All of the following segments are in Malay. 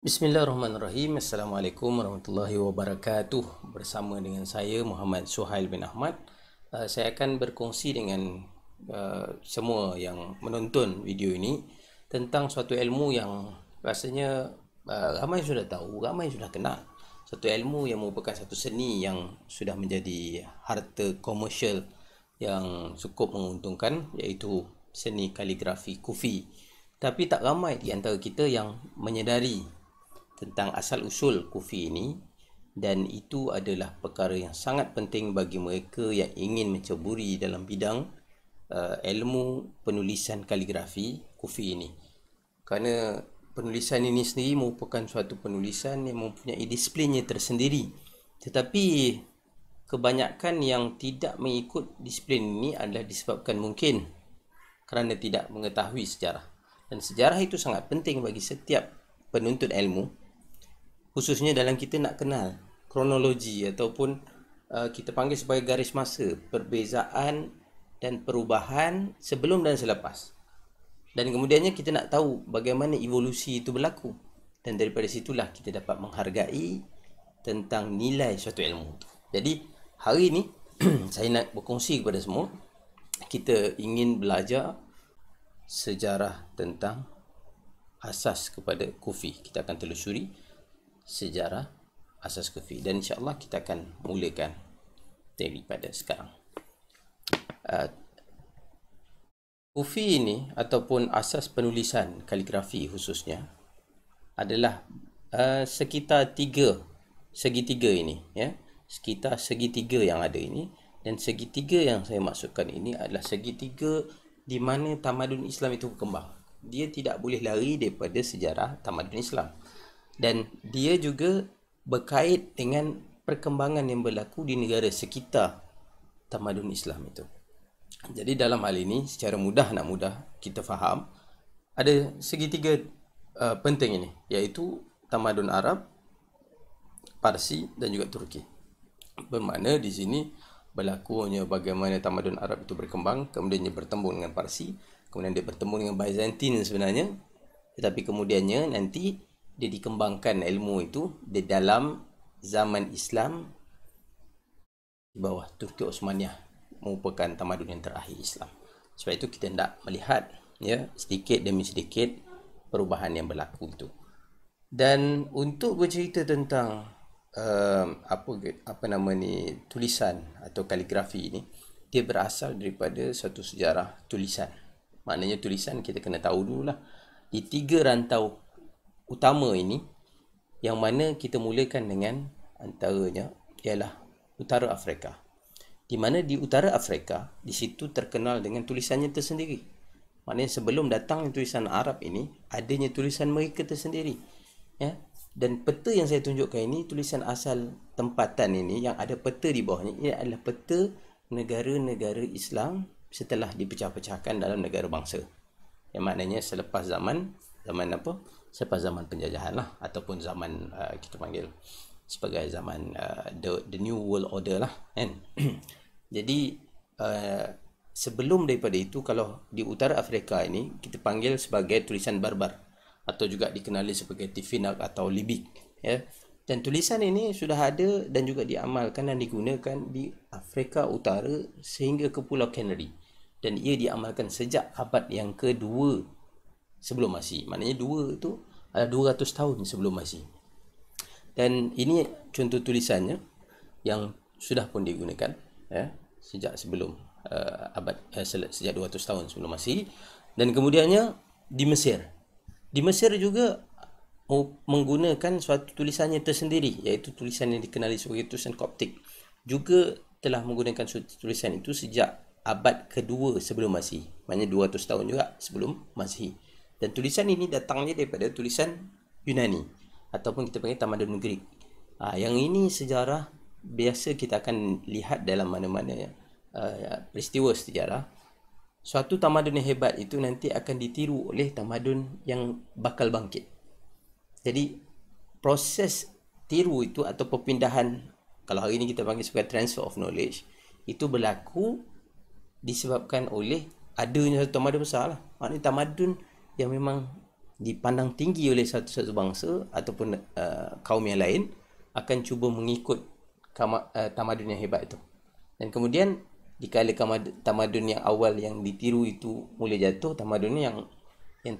Bismillahirrahmanirrahim. Assalamualaikum warahmatullahi wabarakatuh. Bersama dengan saya Muhammad Suhail bin Ahmad. Saya akan berkongsi dengan semua yang menonton video ini tentang suatu ilmu yang rasanya ramai sudah tahu, ramai sudah kenal. Suatu ilmu yang merupakan satu seni yang sudah menjadi harta komersial yang cukup menguntungkan, iaitu seni kaligrafi kufi. Tapi tak ramai di antara kita yang menyedari tentang asal-usul kufi ini, dan itu adalah perkara yang sangat penting bagi mereka yang ingin menceburi dalam bidang ilmu penulisan kaligrafi kufi ini. Kerana penulisan ini sendiri merupakan suatu penulisan yang mempunyai disiplinnya tersendiri, tetapi kebanyakan yang tidak mengikut disiplin ini adalah disebabkan mungkin kerana tidak mengetahui sejarah. Dan sejarah itu sangat penting bagi setiap penuntut ilmu, khususnya dalam kita nak kenal kronologi ataupun kita panggil sebagai garis masa perbezaan dan perubahan sebelum dan selepas. Dan kemudiannya kita nak tahu bagaimana evolusi itu berlaku, dan daripada situlah kita dapat menghargai tentang nilai suatu ilmu. Jadi hari ini saya nak berkongsi kepada semua, kita ingin belajar sejarah tentang asas kepada kufi. Kita akan telusuri sejarah asas kufi, dan insya-Allah kita akan mulakan daripada sekarang. Kufi ini ataupun asas penulisan kaligrafi khususnya adalah sekitar segitiga ini, ya. Sekitar segitiga yang ada ini, dan segitiga yang saya maksudkan ini adalah segitiga di mana tamadun Islam itu berkembang. Dia tidak boleh lari daripada sejarah tamadun Islam. Dan dia juga berkait dengan perkembangan yang berlaku di negara sekitar tamadun Islam itu. Jadi dalam hal ini, secara mudah kita faham, ada segitiga penting ini, iaitu tamadun Arab, Parsi dan juga Turki. Bermakna di sini berlakunya bagaimana tamadun Arab itu berkembang, kemudian dia bertemu dengan Parsi, kemudian dia bertemu dengan Byzantine sebenarnya, tetapi kemudiannya nanti dia dikembangkan ilmu itu di dalam zaman Islam di bawah Turki Osmaniyah, merupakan tamadun yang terakhir Islam. Sebab itu kita hendak melihat, ya, sedikit demi sedikit perubahan yang berlaku itu. Dan untuk bercerita tentang tulisan atau kaligrafi ini, dia berasal daripada satu sejarah tulisan. Maknanya tulisan kita kena tahu dululah di tiga rantau utama ini, yang mana kita mulakan dengan antaranya ialah Utara Afrika. Di mana di Utara Afrika, di situ terkenal dengan tulisannya tersendiri. Maknanya sebelum datang tulisan Arab ini, adanya tulisan mereka tersendiri, ya. Dan peta yang saya tunjukkan ini, tulisan asal tempatan ini yang ada peta di bawahnya, ini adalah peta negara-negara Islam setelah dipecah-pecahkan dalam negara bangsa. Yang maknanya selepas zaman selepas zaman penjajahan lah, ataupun zaman kita panggil sebagai zaman the new world order lah, kan. Jadi sebelum daripada itu, kalau di Utara Afrika ini kita panggil sebagai tulisan barbar, atau juga dikenali sebagai Tifinagh atau Libik, ya. Dan tulisan ini sudah ada dan juga diamalkan dan digunakan di Afrika Utara sehingga ke Pulau Canary, dan ia diamalkan sejak abad yang kedua sebelum Masihi. Maknanya dua itu adalah 200 tahun sebelum Masihi. Dan ini contoh tulisannya yang sudah pun digunakan, ya, sejak sebelum sejak 200 tahun sebelum Masihi. Dan kemudiannya di Mesir. Di Mesir juga menggunakan suatu tulisannya tersendiri, iaitu tulisan yang dikenali sebagai tulisan Koptik. Juga telah menggunakan tulisan itu sejak abad kedua sebelum Masihi. Maknanya 200 tahun juga sebelum Masihi. Dan tulisan ini datangnya daripada tulisan Yunani, ataupun kita panggil tamadun Greek. Yang ini sejarah biasa kita akan lihat dalam mana-mana peristiwa sejarah. Suatu tamadun yang hebat itu nanti akan ditiru oleh tamadun yang bakal bangkit. Jadi proses tiru itu atau perpindahan, kalau hari ini kita panggil sebagai transfer of knowledge, itu berlaku disebabkan oleh adanya satu tamadun besar lah. Maknanya tamadun yang memang dipandang tinggi oleh satu-satu bangsa ataupun kaum yang lain akan cuba mengikut tamadun yang hebat itu. Dan kemudian dikala tamadun yang awal yang ditiru itu mula jatuh, tamadun yang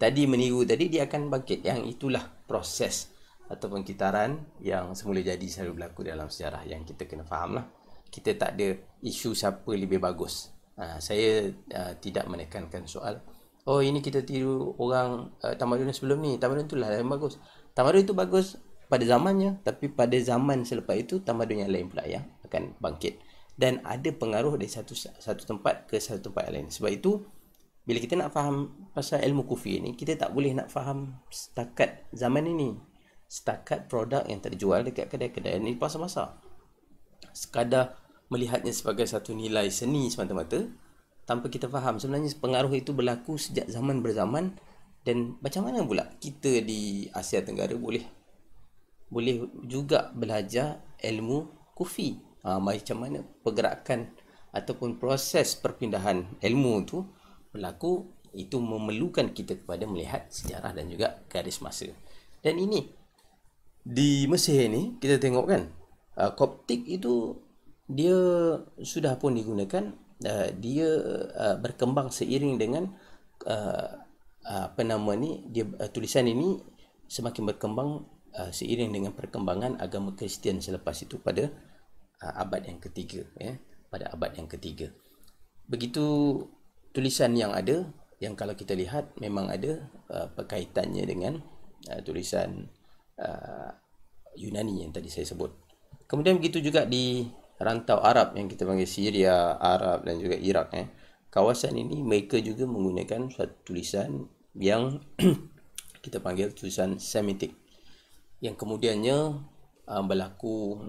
tadi meniru tadi dia akan bangkit. Yang itulah proses ataupun kitaran yang semula jadi selalu berlaku dalam sejarah yang kita kena faham lah. Kita tak ada isu siapa lebih bagus. Saya tidak menekankan soal ini kita tiru orang tamadun sebelum ni, tamadun itulah yang bagus. Tamadun itu bagus pada zamannya, tapi pada zaman selepas itu tamadun yang lain pula yang akan bangkit. Dan ada pengaruh dari satu tempat ke satu tempat lain. Sebab itu bila kita nak faham pasal ilmu kufi ni, kita tak boleh nak faham setakat zaman ini, setakat produk yang terjual dekat kedai-kedai ni pasar-pasar, sekadar melihatnya sebagai satu nilai seni semata-mata tanpa kita faham sebenarnya pengaruh itu berlaku sejak zaman berzaman. Dan macam mana pula kita di Asia Tenggara boleh juga belajar ilmu kufi, macam mana pergerakan ataupun proses perpindahan ilmu itu berlaku. Itu memerlukan kita kepada melihat sejarah dan juga garis masa. Dan ini di Mesir ni kita tengok kan, Koptik itu dia sudah pun digunakan, dia berkembang seiring dengan tulisan ini semakin berkembang seiring dengan perkembangan agama Kristian selepas itu pada abad yang ketiga, pada abad yang ketiga. Begitu tulisan yang ada, yang kalau kita lihat memang ada perkaitannya dengan tulisan Yunani yang tadi saya sebut. Kemudian begitu juga di rantau Arab yang kita panggil Syria, Arab dan juga Iraq. Kawasan ini mereka juga menggunakan suatu tulisan yang kita panggil tulisan Semitik, yang kemudiannya berlaku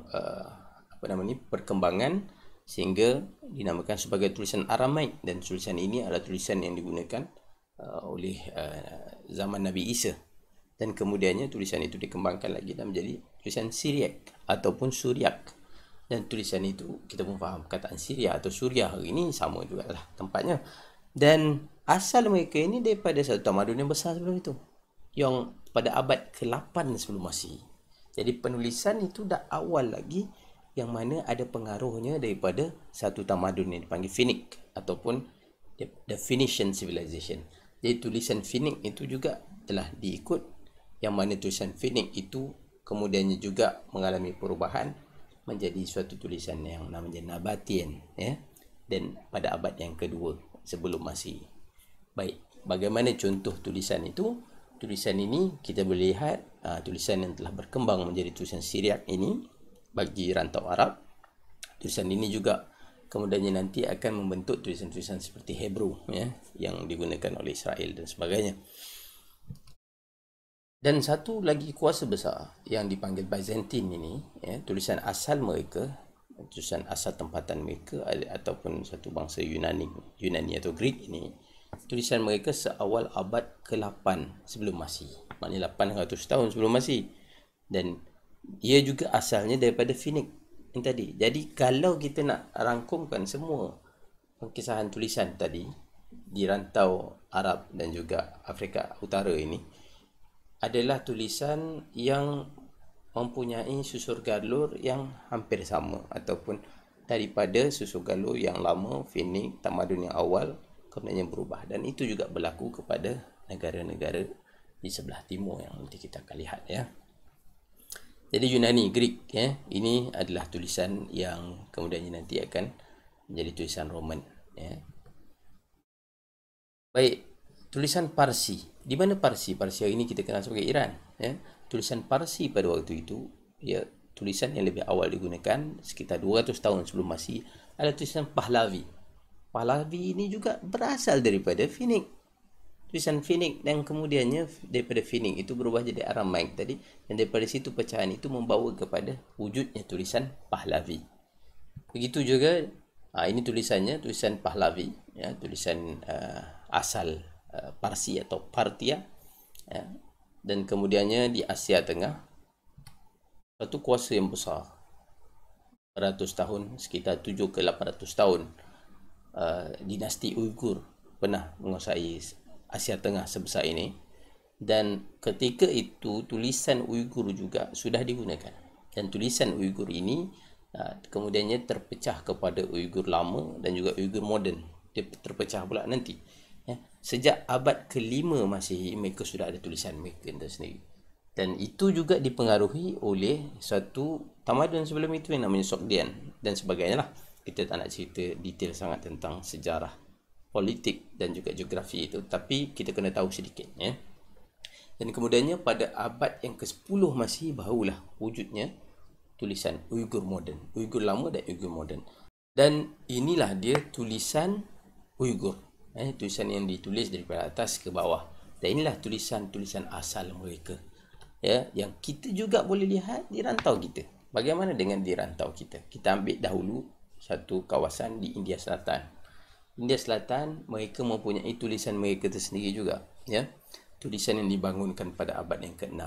perkembangan sehingga dinamakan sebagai tulisan Aramaik. Dan tulisan ini adalah tulisan yang digunakan oleh zaman Nabi Isa. Dan kemudiannya tulisan itu dikembangkan lagi dan menjadi tulisan Syriac ataupun Suriak. Dan tulisan itu kita pun faham perkataan Syria atau Suriah hari ini sama juga lah tempatnya. Dan asal mereka ini daripada satu tamadun yang besar sebelum itu, yang pada abad ke-8 sebelum Masihi. Jadi penulisan itu dah awal lagi, yang mana ada pengaruhnya daripada satu tamadun yang dipanggil Phoenix ataupun the Phoenician Civilization. Jadi tulisan Phoenix itu juga telah diikut, yang mana tulisan Phoenix itu kemudiannya juga mengalami perubahan menjadi suatu tulisan yang namanya Nabatian, dan pada abad yang kedua sebelum Masihi. Baik, bagaimana contoh tulisan itu? Tulisan ini kita boleh lihat tulisan yang telah berkembang menjadi tulisan Syriac ini bagi rantau Arab. Tulisan ini juga kemudiannya nanti akan membentuk tulisan-tulisan seperti Hebrew, yang digunakan oleh Israel dan sebagainya. Dan satu lagi kuasa besar yang dipanggil Byzantine ini, tulisan asal mereka, tulisan asal tempatan mereka ataupun satu bangsa Yunani atau Greek ini, tulisan mereka seawal abad ke-8 sebelum Masihi, maknanya 800 tahun sebelum Masihi. Dan ia juga asalnya daripada Phoenix yang tadi. Jadi kalau kita nak rangkumkan semua pengkisahan tulisan tadi di rantau Arab dan juga Afrika Utara ini, adalah tulisan yang mempunyai susur galur yang hampir sama, ataupun daripada susur galur yang lama, Phoenix, tamadun yang awal, kemudian yang berubah. Dan itu juga berlaku kepada negara-negara di sebelah timur yang nanti kita akan lihat, Jadi Yunani, Greek, ini adalah tulisan yang kemudiannya nanti akan menjadi tulisan Roman, Baik, tulisan Parsi. Di mana Parsi? Parsi hari ini kita kenal sebagai Iran. Tulisan Parsi pada waktu itu, tulisan yang lebih awal digunakan sekitar 200 tahun sebelum Masihi adalah tulisan Pahlavi. Pahlavi ini juga berasal daripada Phoenix. Tulisan Phoenix, dan kemudiannya daripada Phoenix itu berubah jadi Aramaik tadi, dan daripada situ pecahan itu membawa kepada wujudnya tulisan Pahlavi. Begitu juga ini tulisannya, tulisan Pahlavi, tulisan asal Parsi atau Partia, dan kemudiannya di Asia Tengah satu kuasa yang besar 100 tahun, sekitar 7 ke 800 tahun, dinasti Uyghur pernah menguasai Asia Tengah sebesar ini. Dan ketika itu tulisan Uyghur juga sudah digunakan. Dan tulisan Uyghur ini kemudiannya terpecah kepada Uyghur lama dan juga Uyghur moden. Dia terpecah pula nanti. Sejak abad ke-5 Masihi mereka sudah ada tulisan mereka sendiri. Dan itu juga dipengaruhi oleh satu tamadun sebelum itu yang namanya Sogdian dan sebagainya lah. Kita tak nak cerita detail sangat tentang sejarah politik dan juga geografi itu, tapi kita kena tahu sedikit ya. Dan kemudiannya pada abad yang ke-10 Masihi barulah wujudnya tulisan Uyghur moden, Uyghur lama dan Uyghur moden. Dan inilah dia tulisan Uyghur, tulisan yang ditulis daripada atas ke bawah. Dan inilah tulisan-tulisan asal mereka. Ya, yang kita juga boleh lihat di rantau kita. Bagaimana dengan di rantau kita? Kita ambil dahulu satu kawasan di India Selatan. India Selatan, mereka mempunyai tulisan mereka tersendiri juga. Ya, tulisan yang dibangunkan pada abad yang ke-6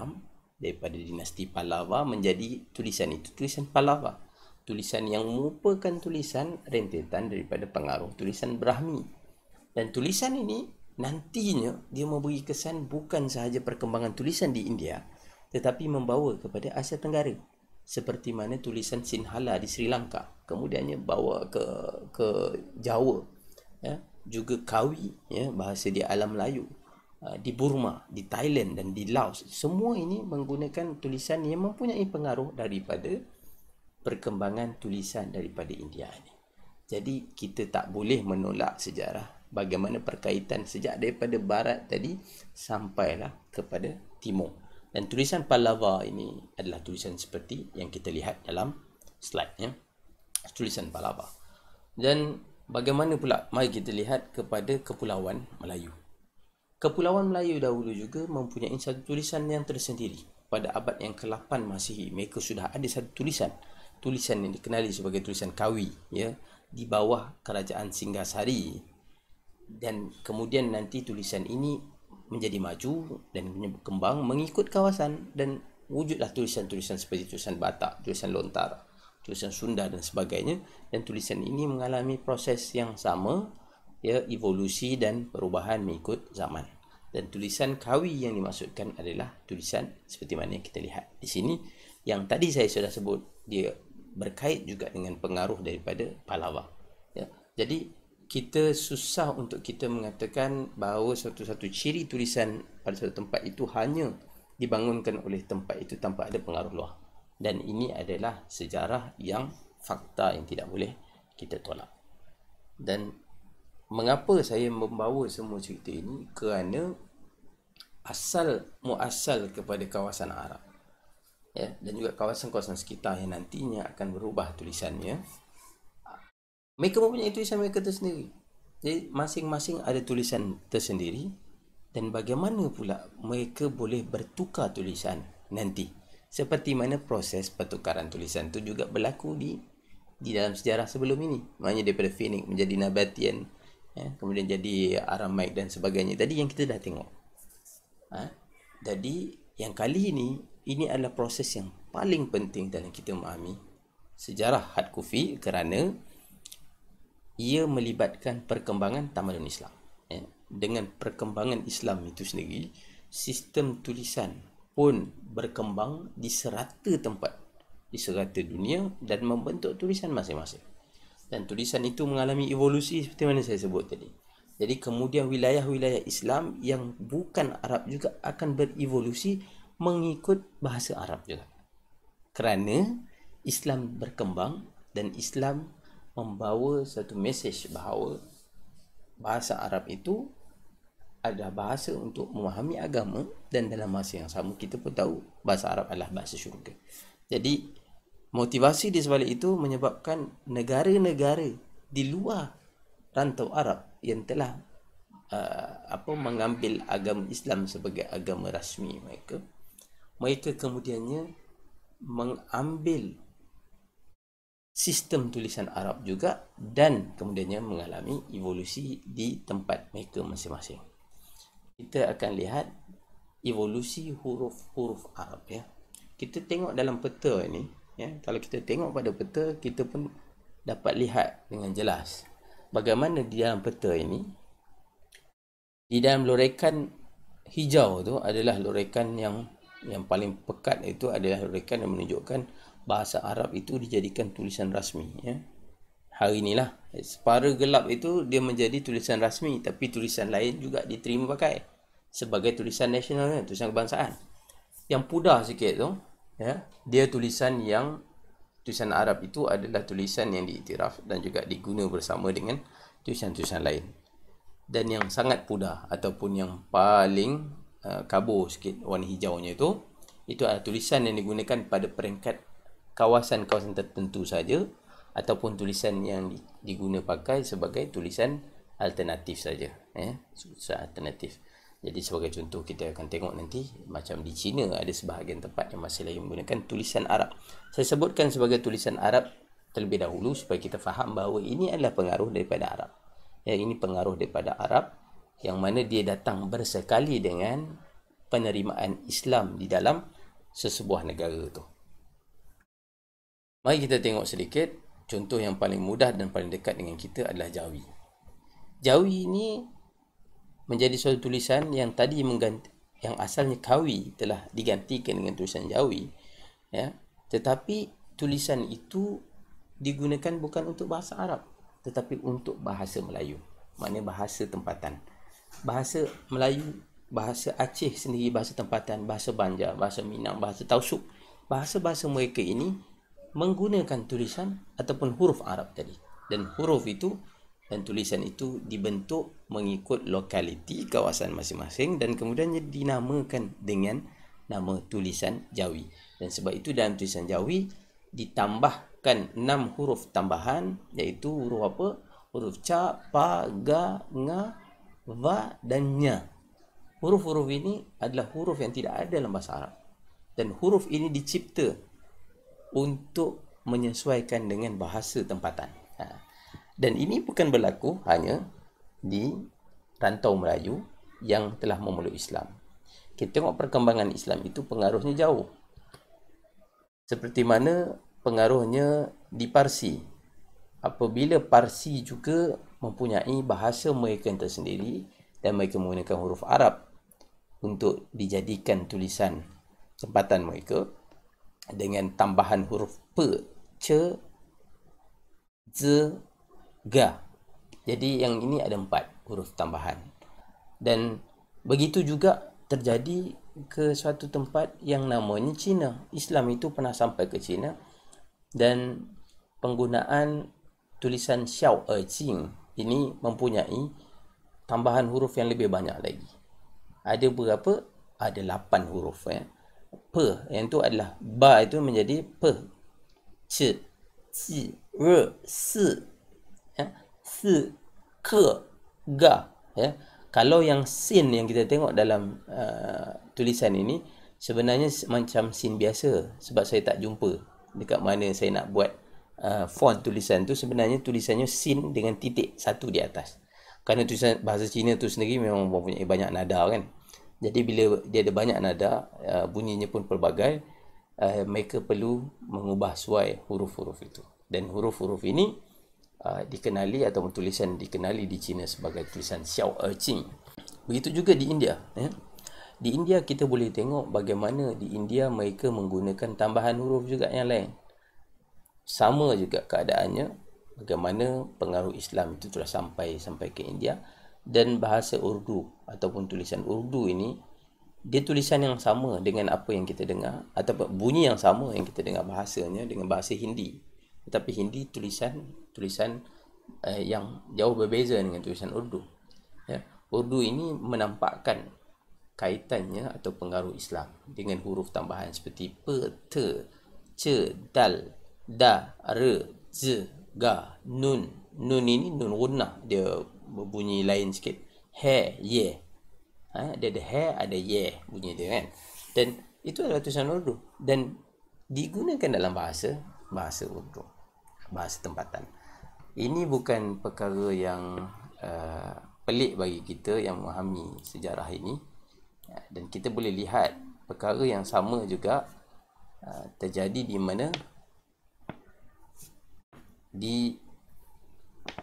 daripada dinasti Pallava menjadi tulisan itu, tulisan Pallava. Tulisan yang merupakan tulisan rentetan daripada pengaruh tulisan Brahmi. Dan tulisan ini nantinya dia memberi kesan bukan sahaja perkembangan tulisan di India, tetapi membawa kepada Asia Tenggara, seperti mana tulisan Sinhala di Sri Lanka kemudiannya bawa ke Jawa, ya, juga Kawi, ya, bahasa di alam Melayu, di Burma, di Thailand dan di Laos. Semua ini menggunakan tulisan yang mempunyai pengaruh daripada perkembangan tulisan daripada India ini. Jadi kita tak boleh menolak sejarah bagaimana perkaitan sejak daripada barat tadi sampailah kepada timur. Dan tulisan Pallava ini adalah tulisan seperti yang kita lihat dalam slide, ya. Tulisan Pallava. Dan bagaimana pula? Mari kita lihat kepada Kepulauan Melayu. Kepulauan Melayu dahulu juga mempunyai satu tulisan yang tersendiri. Pada abad yang ke-8 Masihi, mereka sudah ada satu tulisan. Tulisan yang dikenali sebagai tulisan Kawi, ya, di bawah kerajaan Singgasari. Dan kemudian nanti tulisan ini menjadi maju dan berkembang mengikut kawasan dan wujudlah tulisan-tulisan seperti tulisan Batak, tulisan Lontar, tulisan Sunda dan sebagainya. Dan tulisan ini mengalami proses yang sama, ya, evolusi dan perubahan mengikut zaman. Dan tulisan Kawi yang dimaksudkan adalah tulisan seperti mana yang kita lihat di sini, yang tadi saya sudah sebut dia berkait juga dengan pengaruh daripada Pallava, ya. Jadi kita susah untuk kita mengatakan bahawa satu-satu ciri tulisan pada satu tempat itu hanya dibangunkan oleh tempat itu tanpa ada pengaruh luar. Dan ini adalah sejarah yang fakta yang tidak boleh kita tolak. Dan mengapa saya membawa semua cerita ini? Kerana muasal kepada kawasan Arab, ya, dan juga kawasan-kawasan sekitar yang nantinya akan berubah tulisannya. Mereka mempunyai tulisan mereka tersendiri. Jadi masing-masing ada tulisan tersendiri. Dan bagaimana pula mereka boleh bertukar tulisan nanti? Seperti mana proses pertukaran tulisan itu juga berlaku di dalam sejarah sebelum ini. Maknanya daripada Phoenix menjadi Nabatian, ya, kemudian jadi Aramaik dan sebagainya. Tadi yang kita dah tengok. Jadi yang kali ini adalah proses yang paling penting dalam kita memahami sejarah Had Kufi, kerana ia melibatkan perkembangan tamadun Islam, ya. Dengan perkembangan Islam itu sendiri, sistem tulisan pun berkembang di serata tempat, di serata dunia, dan membentuk tulisan masing-masing. Dan tulisan itu mengalami evolusi seperti mana saya sebut tadi. Jadi kemudian wilayah-wilayah Islam yang bukan Arab juga akan berevolusi mengikut bahasa Arab juga. Kerana Islam berkembang dan Islam membawa satu mesej bahawa bahasa Arab itu adalah bahasa untuk memahami agama, dan dalam masa yang sama kita pun tahu bahasa Arab adalah bahasa syurga. Jadi motivasi di sebalik itu menyebabkan negara-negara di luar rantau Arab yang telah mengambil agama Islam sebagai agama rasmi mereka kemudiannya mengambil sistem tulisan Arab juga, dan kemudiannya mengalami evolusi di tempat mereka masing-masing. Kita akan lihat evolusi huruf-huruf Arab, ya. Kita tengok dalam peta ini, ya. Kalau kita tengok pada peta, kita pun dapat lihat dengan jelas bagaimana di dalam peta ini, di dalam lorekan hijau tu adalah lorekan yang paling pekat, itu adalah lorekan yang menunjukkan bahasa Arab itu dijadikan tulisan rasmi, ya. Hari inilah separa gelap itu dia menjadi tulisan rasmi, tapi tulisan lain juga diterima pakai sebagai tulisan nasional, tulisan kebangsaan. Yang pudar sikit tu, ya, dia tulisan Arab itu adalah tulisan yang diiktiraf dan juga diguna bersama dengan tulisan-tulisan lain. Dan yang sangat pudar ataupun yang paling kabur sikit warna hijaunya itu adalah tulisan yang digunakan pada peringkat kawasan-kawasan tertentu saja, ataupun tulisan yang diguna pakai sebagai tulisan alternatif saja, tulisan alternatif. Jadi sebagai contoh, kita akan tengok nanti macam di China ada sebahagian tempat yang masih lagi menggunakan tulisan Arab. Saya sebutkan sebagai tulisan Arab terlebih dahulu supaya kita faham bahawa ini adalah pengaruh daripada Arab. Ya, ini pengaruh daripada Arab yang mana dia datang bersekali dengan penerimaan Islam di dalam sesebuah negara tu. Mari kita tengok sedikit. Contoh yang paling mudah dan paling dekat dengan kita adalah Jawi. Jawi ini menjadi suatu tulisan yang tadi yang asalnya Kawi telah digantikan dengan tulisan Jawi, ya. Tetapi tulisan itu digunakan bukan untuk bahasa Arab, tetapi untuk bahasa Melayu. Maknanya bahasa tempatan. Bahasa Melayu, bahasa Aceh sendiri bahasa tempatan, bahasa Banjar, bahasa Minang, bahasa Tausuk. Bahasa-bahasa mereka ini menggunakan tulisan ataupun huruf Arab tadi. Dan huruf itu dan tulisan itu dibentuk mengikut lokaliti kawasan masing-masing dan kemudian dinamakan dengan nama tulisan Jawi. Dan sebab itu dalam tulisan Jawi ditambahkan 6 huruf tambahan, iaitu huruf apa? Huruf ca, pa, ga, nga, va dan nya. Huruf-huruf ini adalah huruf yang tidak ada dalam bahasa Arab. Dan huruf ini dicipta untuk menyesuaikan dengan bahasa tempatan. Dan ini bukan berlaku hanya di rantau Melayu yang telah memeluk Islam. Kita tengok perkembangan Islam itu pengaruhnya jauh. Seperti mana pengaruhnya di Parsi. Apabila Parsi juga mempunyai bahasa mereka yang tersendiri dan mereka menggunakan huruf Arab untuk dijadikan tulisan tempatan mereka dengan tambahan huruf P, C, Z, Ga. Jadi yang ini ada 4 huruf tambahan. Dan begitu juga terjadi ke suatu tempat yang namanya China. Islam itu pernah sampai ke China dan penggunaan tulisan Xiao Jing ini mempunyai tambahan huruf yang lebih banyak lagi. Ada berapa? Ada 8 huruf, ya. P yang itu adalah ba, itu menjadi P, C, Ji, R, Si, ya, Si, Ke, Ga, ya. Kalau yang sin yang kita tengok dalam tulisan ini sebenarnya macam sin biasa, sebab saya tak jumpa dekat mana saya nak buat font tulisan tu. Sebenarnya tulisannya sin dengan titik satu di atas. Kerana tulisan bahasa Cina tu sendiri memang mempunyai banyak nada kan. Jadi bila dia ada banyak nada, bunyinya pun pelbagai, mereka perlu mengubah suai huruf-huruf itu. Dan huruf-huruf ini dikenali ataupun tulisan dikenali di China sebagai tulisan Xiao Jing. Begitu juga di India, ya. Di India kita boleh tengok bagaimana di India mereka menggunakan tambahan huruf juga yang lain. Sama juga keadaannya, bagaimana pengaruh Islam itu telah sampai ke India. Dan bahasa Urdu ataupun tulisan Urdu ini, dia tulisan yang sama dengan apa yang kita dengar, ataupun bunyi yang sama yang kita dengar bahasanya dengan bahasa Hindi. Tetapi Hindi tulisan yang jauh berbeza dengan tulisan Urdu, ya. Urdu ini menampakkan kaitannya atau pengaruh Islam dengan huruf tambahan seperti P, T, C, Dal, Da, R, Z, Ga, Nun. Nun ini nun gunnah, dia berbunyi lain sikit. He, ye. Dia ada he, ada ye bunyi dia kan. Dan itu adalah tulisan Urdu dan digunakan dalam bahasa Urdu, bahasa tempatan. Ini bukan perkara yang pelik bagi kita yang memahami sejarah ini. Dan kita boleh lihat perkara yang sama juga terjadi di mana? Di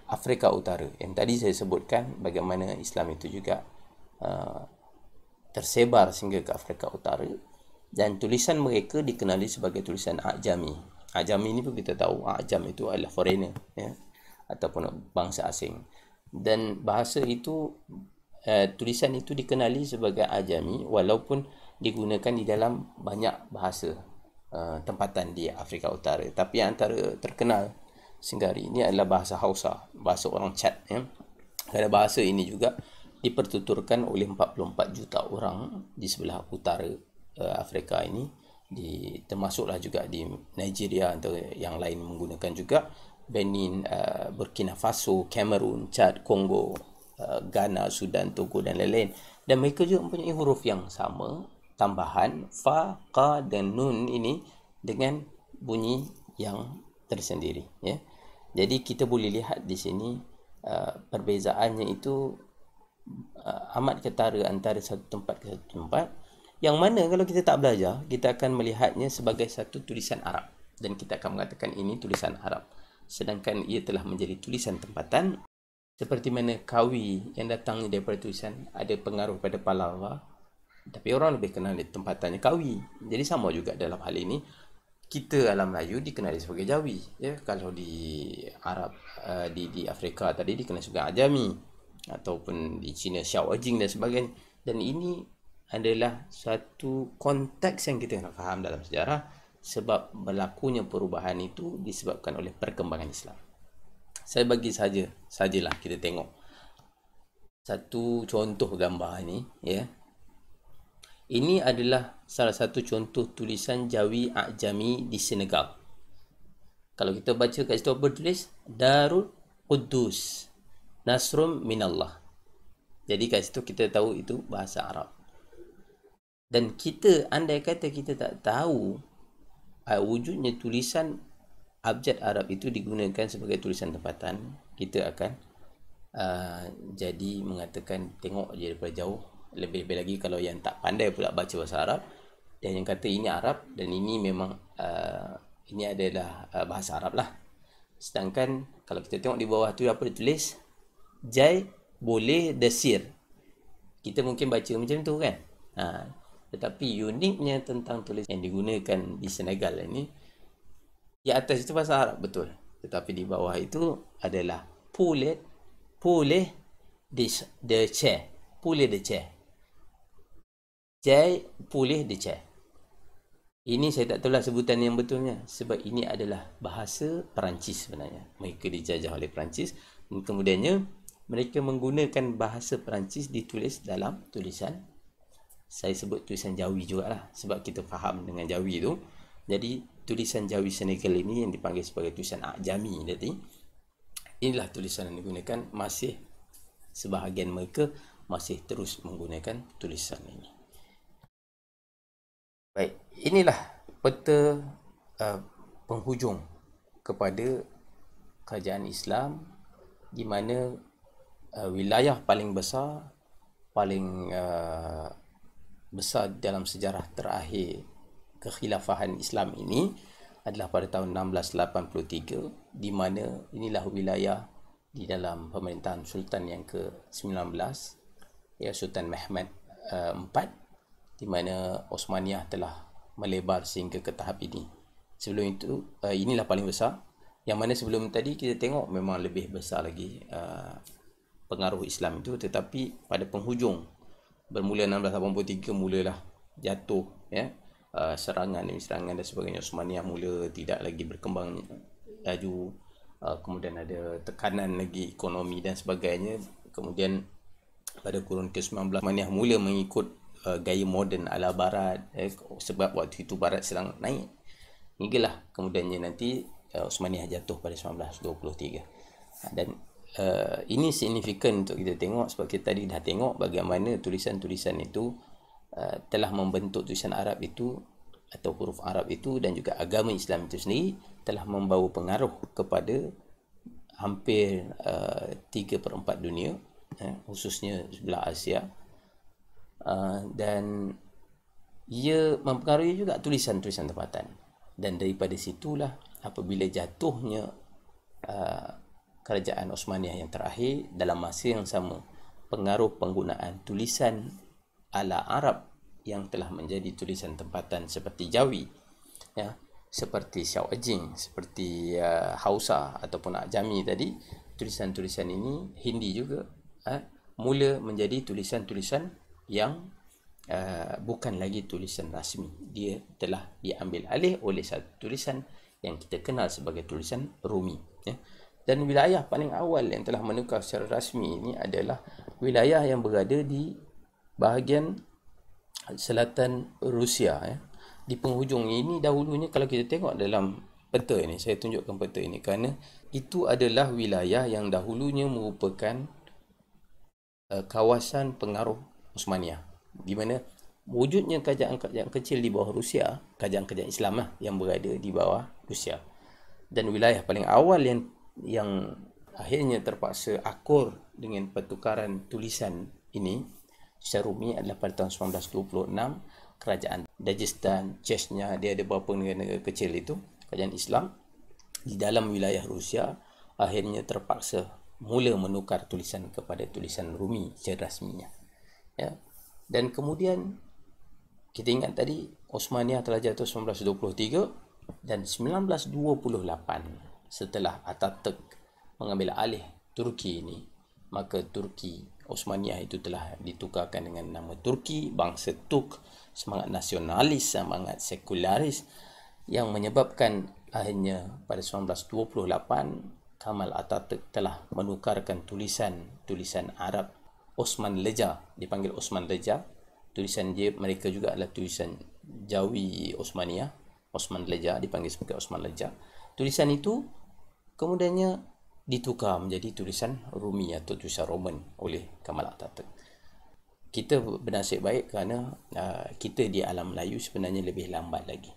Afrika Utara. Yang tadi saya sebutkan bagaimana Islam itu juga tersebar sehingga ke Afrika Utara, dan tulisan mereka dikenali sebagai tulisan Ajami. Ajami ni pun kita tahu Ajam itu adalah foreigner, ya, ataupun bangsa asing. Dan bahasa itu, tulisan itu dikenali sebagai Ajami walaupun digunakan di dalam banyak bahasa tempatan di Afrika Utara. Tapi yang antara terkenal sehingga hari ini adalah bahasa Hausa, bahasa orang Chad, ya. Kerana bahasa ini juga dipertuturkan oleh 44 juta orang di sebelah utara Afrika ini, termasuklah juga di Nigeria atau yang lain menggunakan juga, Benin, Burkina Faso, Cameroon, Chad, Kongo, Ghana, Sudan, Togo dan lain-lain. Dan mereka juga mempunyai huruf yang sama, tambahan fa, qa dan nun ini dengan bunyi yang tersendiri, ya. Jadi kita boleh lihat di sini perbezaannya itu amat ketara antara satu tempat ke satu tempat, yang mana kalau kita tak belajar, kita akan melihatnya sebagai satu tulisan Arab dan kita akan mengatakan ini tulisan Arab, sedangkan ia telah menjadi tulisan tempatan. Seperti mana Kawi yang datangnya daripada tulisan ada pengaruh pada Pallava, tapi orang lebih kenal tempatannya Kawi. Jadi sama juga dalam hal ini, kita dalam Melayu dikenali sebagai Jawi, ya. Kalau di Arab, di Afrika tadi dikenali sebagai Ajami, ataupun di China Xiao Jing dan sebagainya. Dan ini adalah satu konteks yang kita nak faham dalam sejarah, sebab berlakunya perubahan itu disebabkan oleh perkembangan Islam. Saya bagi sajalah kita tengok satu contoh gambar ini, ya. Ini adalah salah satu contoh tulisan Jawi Ajami di Senegal. Kalau kita baca kat situ apa tulis? Darul Quddus, Nasrum Minallah. Jadi kat situ kita tahu itu bahasa Arab. Dan kita, andai kata kita tak tahu wujudnya tulisan abjad Arab itu digunakan sebagai tulisan tempatan, kita akan jadi mengatakan tengok je daripada jauh. Lebih-lebih lagi kalau yang tak pandai pula baca bahasa Arab dan yang kata ini Arab dan ini memang ini adalah bahasa Arab lah. Sedangkan kalau kita tengok di bawah tu apa ditulis? Jai boleh desir. Kita mungkin baca macam tu kan. Tetapi uniknya tentang tulis yang digunakan di Senegal ini, di atas itu bahasa Arab betul, tetapi di bawah itu adalah poulet de chair, poulet de chair. Jai poulet de chair. Ini saya tak tahulah sebutan yang betulnya, sebab ini adalah bahasa Perancis sebenarnya. Mereka dijajah oleh Perancis dan kemudiannya mereka menggunakan bahasa Perancis ditulis dalam tulisan, saya sebut tulisan Jawi jugalah sebab kita faham dengan Jawi tu. Jadi tulisan Jawi Senegal ini yang dipanggil sebagai tulisan Ajami tadi, inilah tulisan yang digunakan. Masih sebahagian mereka masih terus menggunakan tulisan ini. Baik, inilah peta penghujung kepada kerajaan Islam, di mana wilayah paling besar besar dalam sejarah terakhir kekhilafahan Islam ini adalah pada tahun 1683, di mana inilah wilayah di dalam pemerintahan Sultan yang ke-19, ya, Sultan Mehmed IV, di mana Osmaniyah telah melebar sehingga ke tahap ini. Sebelum itu, inilah paling besar. Yang mana sebelum tadi kita tengok memang lebih besar lagi pengaruh Islam itu, tetapi pada penghujung bermula 1683 mulalah jatuh, ya, serangan demi serangan dan sebagainya. Osmaniyah mula tidak lagi berkembang laju, kemudian ada tekanan lagi ekonomi dan sebagainya. Kemudian pada kurun ke-19 Osmaniyah mula mengikut gaya moden ala barat, sebab waktu itu barat sedang naik, hinggalah kemudiannya nanti Osmaniyah jatuh pada 1923. Dan ini signifikan untuk kita tengok, sebab kita tadi dah tengok bagaimana tulisan-tulisan itu telah membentuk tulisan Arab itu atau huruf Arab itu, dan juga agama Islam itu sendiri telah membawa pengaruh kepada hampir 3/4 dunia, khususnya sebelah Asia. Dan ia mempengaruhi juga tulisan-tulisan tempatan. Dan daripada situlah apabila jatuhnya kerajaan Osmaniyah yang terakhir, dalam masa yang sama pengaruh penggunaan tulisan ala Arab yang telah menjadi tulisan tempatan seperti Jawi, ya, seperti Xiaojing, seperti Hausa ataupun Ajami tadi. Tulisan-tulisan ini, Hindi juga, mula menjadi tulisan-tulisan yang bukan lagi tulisan rasmi. Dia telah diambil alih oleh satu tulisan yang kita kenal sebagai tulisan Rumi, ya. Dan wilayah paling awal yang telah menukar secara rasmi ini adalah wilayah yang berada di bahagian selatan Rusia, ya. Di penghujung ini dahulunya, kalau kita tengok dalam peta ini, saya tunjukkan peta ini kerana itu adalah wilayah yang dahulunya merupakan kawasan pengaruh Osmaniyah, di mana wujudnya kerajaan-kerajaan kecil di bawah Rusia, kerajaan-kerajaan Islam lah yang berada di bawah Rusia. Dan wilayah paling awal yang akhirnya terpaksa akur dengan pertukaran tulisan ini secara Rumi adalah pada tahun 1926, kerajaan Dagestan, Chechnya, dia ada beberapa negara kecil itu, kerajaan Islam di dalam wilayah Rusia akhirnya terpaksa mula menukar tulisan kepada tulisan Rumi secara rasminya, ya. Dan kemudian kita ingat tadi Osmaniyah telah jatuh 1923, dan 1928 setelah Atatürk mengambil alih Turki ini, maka Turki Osmaniyah itu telah ditukarkan dengan nama Turki, bangsa Turk, semangat nasionalis, semangat sekularis, yang menyebabkan akhirnya pada 1928 Kamal Atatürk telah menukarkan tulisan Arab Osman Leja, dipanggil Osman Leja. Tulisan dia, mereka juga adalah tulisan Jawi Osmaniyah, Osman Leja, dipanggil sebagai Osman Leja. Tulisan itu kemudiannya ditukar menjadi tulisan Rumi atau tulisan Roman oleh Kamal Atatürk. Kita bernasib baik kerana kita di alam Melayu sebenarnya lebih lambat lagi.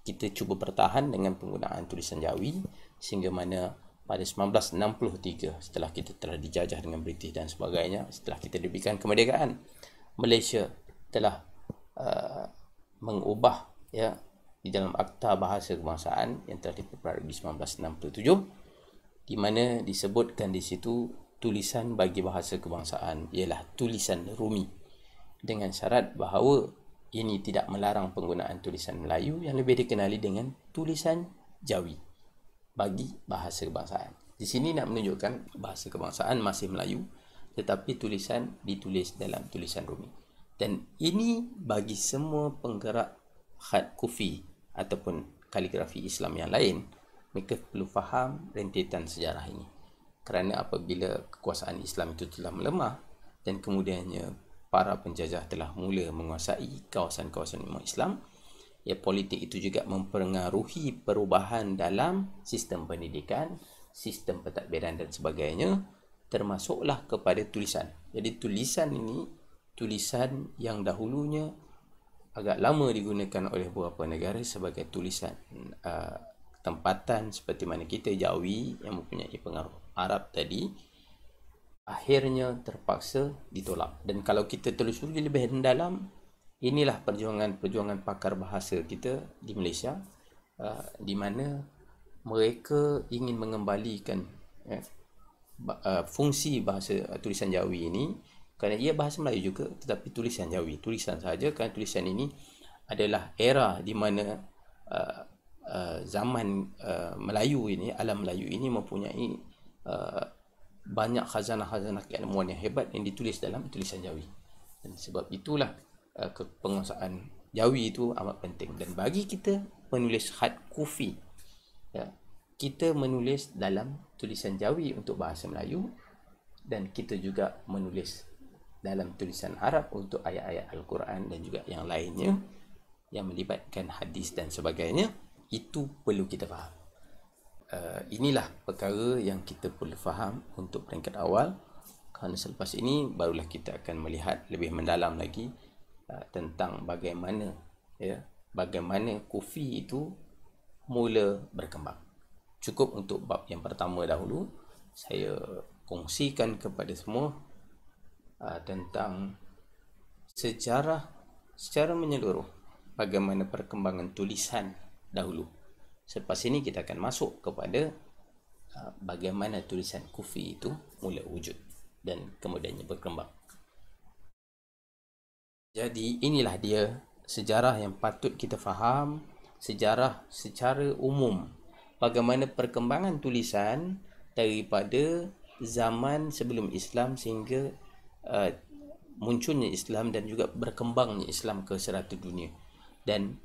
Kita cuba bertahan dengan penggunaan tulisan Jawi sehingga mana pada 1963, setelah kita telah dijajah dengan British dan sebagainya, setelah kita diberikan kemerdekaan, Malaysia telah mengubah, ya, di dalam Akta Bahasa Kebangsaan yang telah diperbarui di 1967, di mana disebutkan di situ tulisan bagi bahasa kebangsaan ialah tulisan Rumi, dengan syarat bahawa ini tidak melarang penggunaan tulisan Melayu yang lebih dikenali dengan tulisan Jawi bagi bahasa kebangsaan. Di sini nak menunjukkan bahasa kebangsaan masih Melayu, tetapi tulisan ditulis dalam tulisan Rumi. Dan ini bagi semua penggerak khat kufi ataupun kaligrafi Islam yang lain, mereka perlu faham rentetan sejarah ini. Kerana apabila kekuasaan Islam itu telah melemah dan kemudiannya para penjajah telah mula menguasai kawasan-kawasan umat Islam, ya, politik itu juga mempengaruhi perubahan dalam sistem pendidikan, sistem pentadbiran dan sebagainya, termasuklah kepada tulisan. Jadi tulisan ini, tulisan yang dahulunya agak lama digunakan oleh beberapa negara sebagai tulisan tempatan seperti mana kita Jawi yang mempunyai pengaruh Arab tadi, akhirnya terpaksa ditolak. Dan kalau kita telusuri lebih dalam, inilah perjuangan pakar bahasa kita di Malaysia, di mana mereka ingin mengembalikan fungsi bahasa tulisan Jawi ini, kerana ia bahasa Melayu juga tetapi tulisan Jawi, tulisan sahaja, kerana tulisan ini adalah era di mana zaman Melayu ini, alam Melayu ini mempunyai banyak khazanah-khazanah keilmuan yang hebat yang ditulis dalam tulisan Jawi. Dan sebab itulah penguasaan Jawi itu amat penting. Dan bagi kita menulis khat kufi, ya, kita menulis dalam tulisan Jawi untuk bahasa Melayu, dan kita juga menulis dalam tulisan Arab untuk ayat-ayat Al-Quran dan juga yang lainnya yang melibatkan hadis dan sebagainya. Itu perlu kita faham. Inilah perkara yang kita perlu faham untuk peringkat awal, kerana selepas ini barulah kita akan melihat lebih mendalam lagi tentang bagaimana kufi itu mula berkembang. Cukup untuk bab yang pertama dahulu saya kongsikan kepada semua tentang sejarah secara menyeluruh bagaimana perkembangan tulisan dahulu. Selepas ini kita akan masuk kepada bagaimana tulisan kufi itu mula wujud dan kemudiannya berkembang. Jadi inilah dia sejarah yang patut kita faham, sejarah secara umum. Bagaimana perkembangan tulisan daripada zaman sebelum Islam sehingga uh, munculnya Islam dan juga berkembangnya Islam ke serata dunia. Dan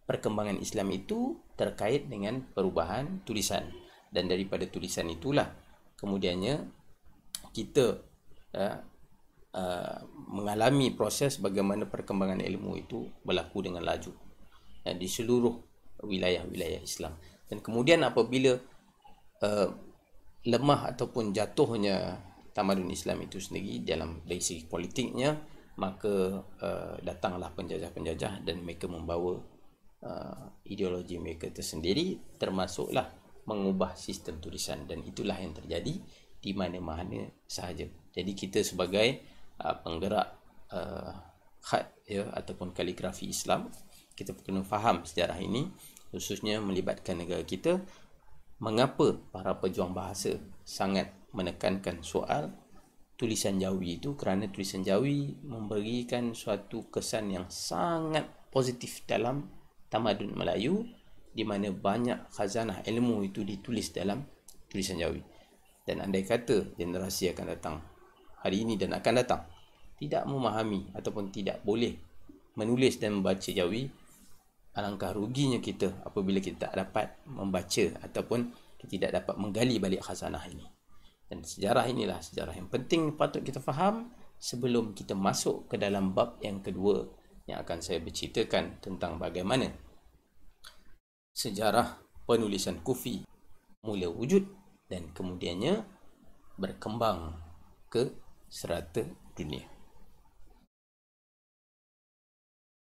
perkembangan Islam itu terkait dengan perubahan tulisan. Dan daripada tulisan itulah kemudiannya kita uh, mengalami proses bagaimana perkembangan ilmu itu berlaku dengan laju di seluruh wilayah-wilayah Islam. Dan kemudian apabila uh, lemah ataupun jatuhnya tamadun Islam itu sendiri dalam dari segi politiknya, maka datanglah penjajah-penjajah dan mereka membawa ideologi mereka tersendiri, termasuklah mengubah sistem tulisan, dan itulah yang terjadi di mana-mana sahaja. Jadi kita sebagai penggerak khat ya ataupun kaligrafi Islam, kita perlu faham sejarah ini, khususnya melibatkan negara kita. Mengapa para pejuang bahasa sangat menekankan soal tulisan Jawi itu? Kerana tulisan Jawi memberikan suatu kesan yang sangat positif dalam tamadun Melayu, di mana banyak khazanah ilmu itu ditulis dalam tulisan Jawi. Dan andai kata generasi akan datang hari ini dan akan datang tidak memahami ataupun tidak boleh menulis dan membaca Jawi, alangkah ruginya kita apabila kita tak dapat membaca ataupun kita tidak dapat menggali balik khazanah ini. Dan sejarah inilah sejarah yang penting patut kita faham sebelum kita masuk ke dalam bab yang kedua yang akan saya berceritakan tentang bagaimana sejarah penulisan Kufi mula wujud dan kemudiannya berkembang ke serata dunia.